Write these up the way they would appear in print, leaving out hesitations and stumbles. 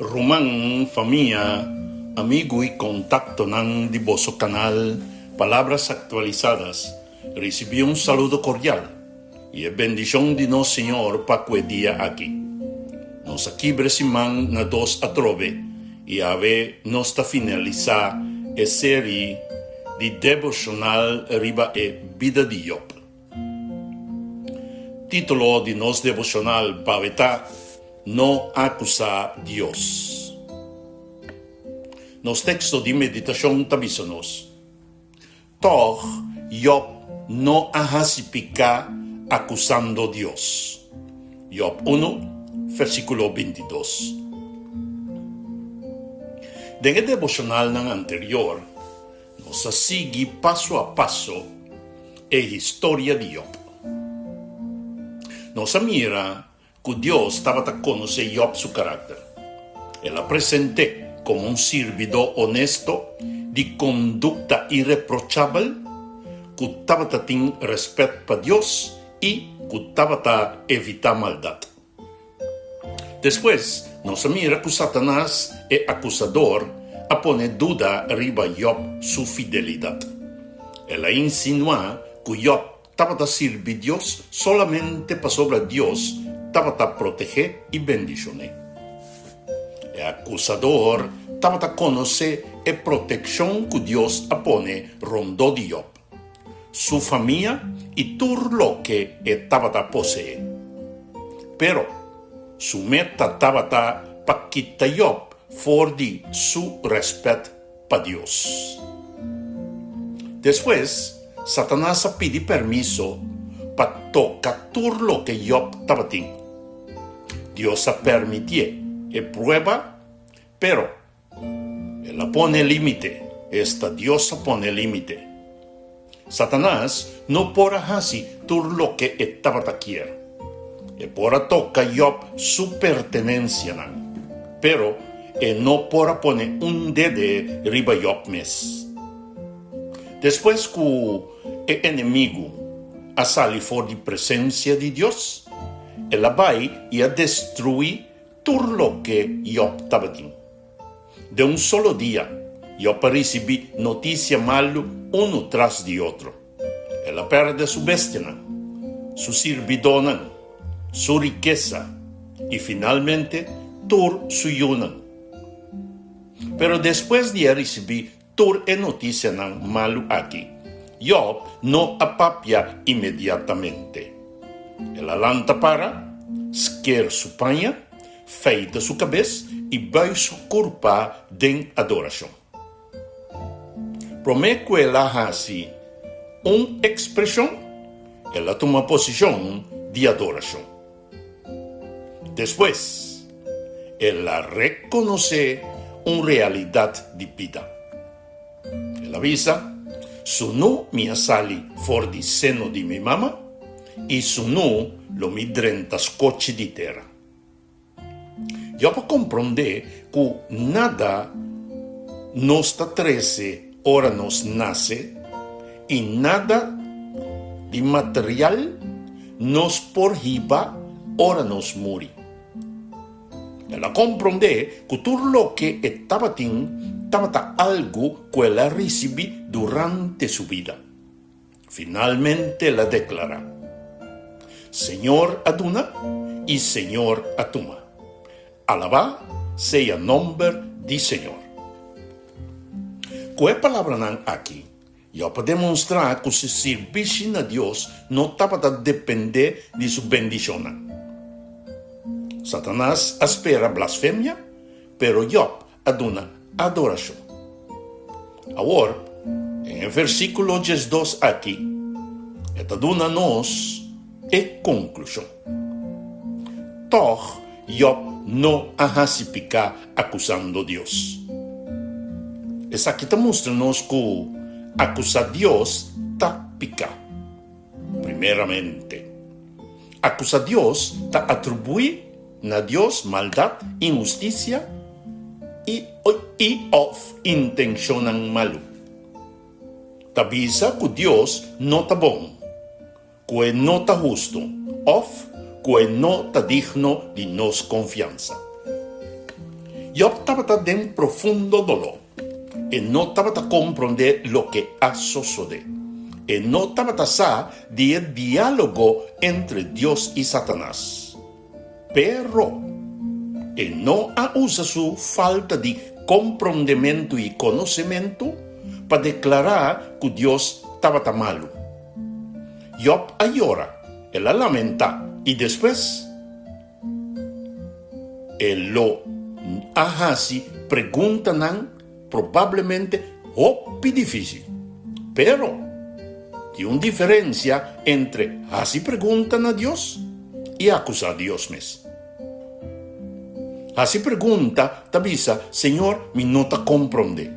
Rumang familia, amigo y contacto ng Diboso Canal, Palabras Actualizadas, recibí un saludo cordial y es bendición de nos Señor para día aquí. Nos aquí bresimang na dos atrove y ave nos ta finalizar e serie de devocional riba e vida de Job. Título de nos devocional paveta no acusa Dios. Nos textos de meditación tabisanos. Toch Job no ahasipica acusando Dios. Job 1, versículo 22. En el devocional ng anterior, nos sigue paso a paso a historia de Job. Nos mira que Dios estaba a conocer Job su carácter. Él la presenté como un servidor honesto, de conducta irreprochable, que estaba a tener respeto para Dios y que estaba a evitar maldad. Después, nos mira que Satanás es acusador a poner duda arriba Job su fidelidad. Él insinúa que Job estaba a servir a Dios solamente para sobre Dios estaba a proteger y bendicionar. El acusador estaba a conocer la protección que Dios pone rondó de Job, su familia y todo lo que estaba a poseer. Pero su meta estaba para quitar Job fuera de su respeto para Dios. Después, Satanás pide permiso para tocar todo lo que Job estaba teniendo. Dios permitió prueba, pero Él pone límite. Dios pone límite. Satanás no podrá hacer todo lo que estaba a querer. Podrá tocar Job su pertenencia, pero no podrá poner un dedo arriba Job mes. Después que el enemigo sale fuera de presencia de Dios, él va a destruir todo lo que Job estaba teniendo. De un solo día, Job recibe noticia mala uno tras de otro. Él pierde su bestia, su servidor, su riqueza y finalmente todo su yuna. Pero después de recibir toda noticia malo aquí, Job no apapia inmediatamente. Él alanta para, esquer su paña, feita su cabeza y vai su culpa de adoración. Promete que él hace una expresión, él toma posición de adoración. Después, él reconoce una realidad de vida. Él avisa, su no me sale fuera del seno de mi mamá y su no lo mi drentas coche de tierra. Yo puedo comprender que nada nos 13 hora nos nace y nada de material nos porhiba hora nos muere. Ela comprende que todo lo que estaba algo que ella recibió durante su vida. Finalmente la declara: Señor Aduna y Señor Atuma. Alabá sea el nombre de Señor. Con la palabra aquí, yo puedo demostrar que su servicio a Dios no estaba a depender de su bendición. Satanás espera blasfemia, pero Job aduna adoración. Ahora, en el versículo 2 aquí, aduna nos conclusión. Toch Job no ahasipica acusando a Dios. Es aquí te muéstranos que acusar a Dios ta pica. Primeramente, acusar a Dios ta atribuye a Dios maldad, injusticia y intención malo. Ta avisa que Dios no está bon, que no está justo, que no está digno de nos confianza. Job estaba en profundo dolor. E no estaba a comprender lo que ha sucedido. E no estaba a de diálogo entre Dios y Satanás. Pero, e no usa su falta de comprendimiento y conocimiento para declarar que Dios estaba tan malo. Job llora, él lamenta y después él lo hace preguntan probablemente difícil. Pero hay una diferencia entre así preguntan a Dios y acusar a Dios mismo. Así pregunta, te avisa, Señor, mi no te comprende.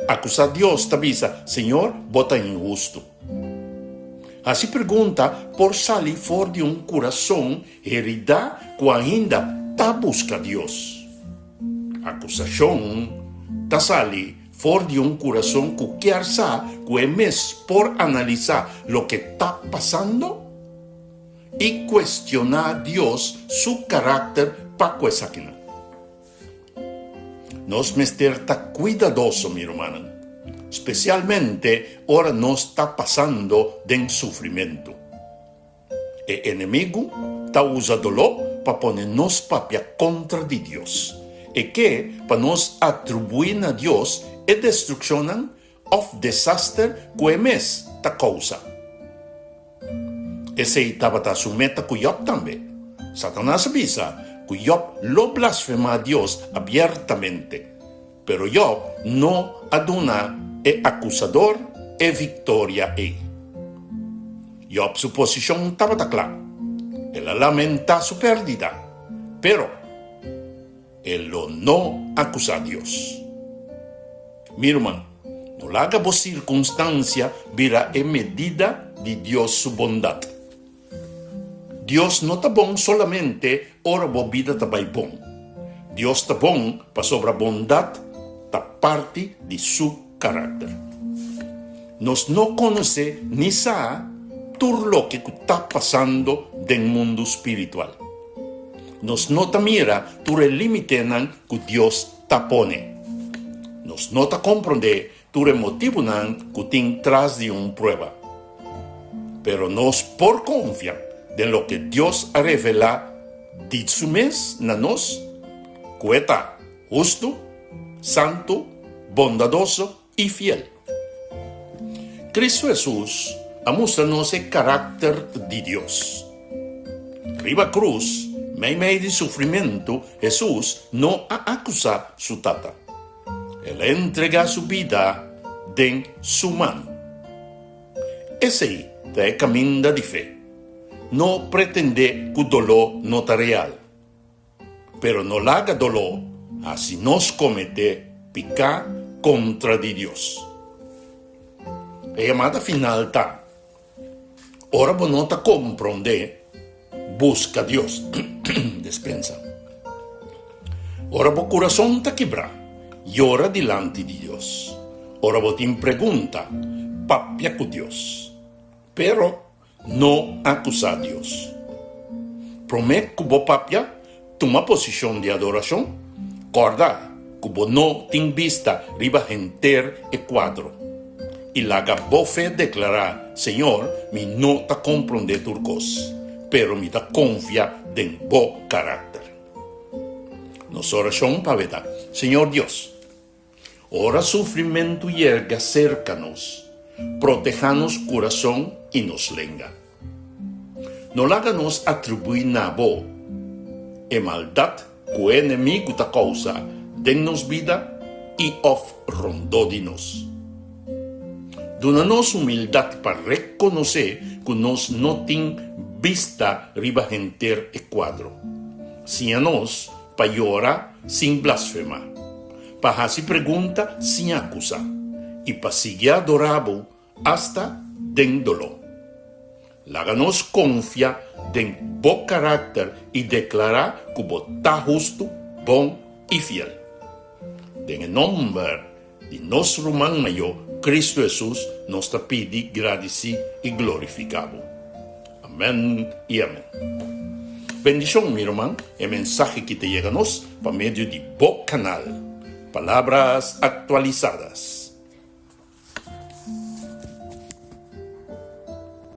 Acusar a Dios te avisa, Señor, bota injusto. Así pregunta por salir fuera de un corazón herida que ainda te busca a Dios. Acusación te sale fuera de un corazón que quiere saber que es por analizar lo que está pasando y cuestionar a Dios su carácter para esa quina. Nos mester está cuidadoso, mi hermano. Especialmente ahora nos está pasando de sufrimiento. El enemigo está usándolo para ponernos papia contra de Dios. Y que para nos atribuir a Dios es destrucción o desastre que es esta causa. Ese estaba su meta con Job también. Satanás avisa que Job lo blasfema a Dios abiertamente. Pero Job no aduna el acusador e victoria. Job su posición estaba clara. Él lamenta su pérdida. Pero él no acusa a Dios. Mi hermano, no la haga por circunstancia vira en medida de Dios su bondad. Dios no está bon solamente ora bo vida está bon. Dios está bon para sobre bondad está parte de su carácter. Nos no conoce ni sabe todo lo que está pasando del mundo espiritual. Nos no te mira todo el límite que Dios te pone. Nos no te comprende todo el motivo que tiene tras de una prueba. Pero nos por confiar de lo que Dios ha revelado de su mes na nos, que está justo, santo, bondadoso y fiel. Cristo Jesús ha mostrado el carácter de Dios. Riba cruz, medio de sufrimiento, Jesús no ha acusado su tata. Él entrega su vida en su mano. Ese es el camino de fe. No pretende que el dolor no está real, pero no la haga dolor, así nos comete picar contra de Dios. La llamada final está, ahora vos no te comprende, busca a Dios, despensa. Ahora vos corazón te quebra, llora delante de Dios. Ahora vos te pregunta, papia con Dios, pero no acusa a Dios. Promete que vos papia toma posición de adoración, corda que vos no ten vista riba enter e cuadro. Y la haga fe declarar, Señor, mi no te comprende turcos, pero mi te confía en vos carácter. Nos oración para verdad, Señor Dios, ora sufrimiento llega cercanos, protejanos corazón y nos lenga. No háganos atribuir a vos e maldad que el enemigo te causa, dennos vida y rondó de nos. Donanos humildad para reconocer que nos no ten vista riba enter e cuadro. Si a nos para llorar sin blasfemar, para hacer pregunta sin acusar y para seguir adorable hasta den dolor. Láganos confía en vos carácter y declarar que vos está justo, bon y fiel. En el nombre de nuestro hermano mayor, Cristo Jesús, nos te pide, agradecido y glorificado. Amén y amén. bendición, mi hermano, el mensaje que te llega por medio de Bo Canal. Palabras actualizadas.